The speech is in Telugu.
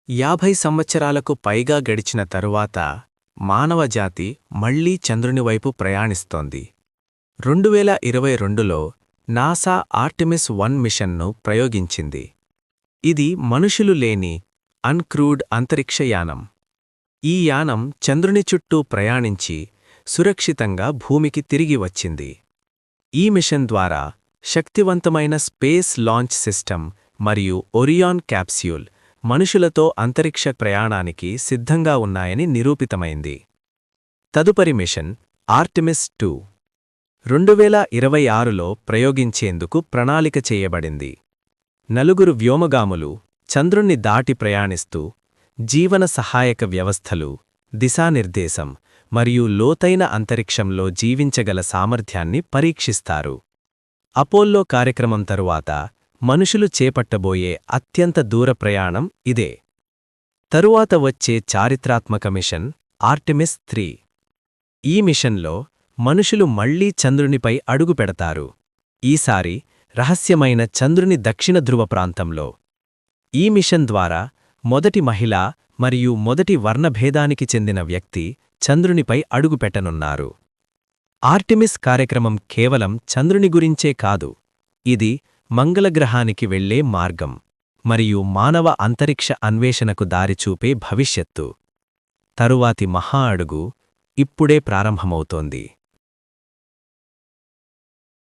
50 సంవత్సరాలకు పైగా గడిచిన తరువాత మానవజాతి మళ్లీ చంద్రునివైపు ప్రయాణిస్తోంది. 2022లో నాసా ఆర్టెమిస్ 1 మిషన్ను ప్రయోగించింది. ఇది మనుషులు లేని అన్క్రూడ్ అంతరిక్షయానం. ఈ యానం చంద్రుని చుట్టూ ప్రయాణించి సురక్షితంగా భూమికి తిరిగి వచ్చింది. ఈ మిషన్ ద్వారా శక్తివంతమైన స్పేస్ లాంచ్ సిస్టమ్ మరియు ఒరియాన్ క్యాప్స్యూల్ మనుషులతో అంతరిక్ష ప్రయాణానికి సిద్ధంగా ఉన్నాయని నిరూపితమైంది. తదుపరి మిషన్ ఆర్టెమిస్ 2 2026లో ప్రయోగించేందుకు ప్రణాళిక చేయబడింది. 4 వ్యోమగాములు చంద్రుణ్ణి దాటి ప్రయాణిస్తూ జీవన సహాయక వ్యవస్థలు, దిశానిర్దేశం మరియు లోతైన అంతరిక్షంలో జీవించగల సామర్థ్యాన్ని పరీక్షిస్తారు. అపోల్లో కార్యక్రమం తరువాత మనుషులు చేపట్టబోయే అత్యంత దూర ప్రయాణం ఇదే. తరువాత వచ్చే చారిత్రాత్మక మిషన్ ఆర్టెమిస్ 3. ఈ మిషన్లో మనుషులు మళ్లీ చంద్రునిపై అడుగుపెడతారు, ఈసారి రహస్యమైన చంద్రుని దక్షిణ ధృవ ప్రాంతంలో. ఈ మిషన్ ద్వారా మొదటి మహిళ మరియు మొదటి వర్ణభేదానికి చెందిన వ్యక్తి చంద్రునిపై అడుగుపెట్టనున్నారు. ఆర్టెమిస్ కార్యక్రమం కేవలం చంద్రుని గురించే కాదు, ఇది మంగళగ్రహానికి వెళ్లే మార్గం మరియు మానవ అంతరిక్ష అన్వేషణకు దారిచూపే భవిష్యత్తు. తరువాతి మహా అడుగు ఇప్పుడే ప్రారంభమవుతోంది.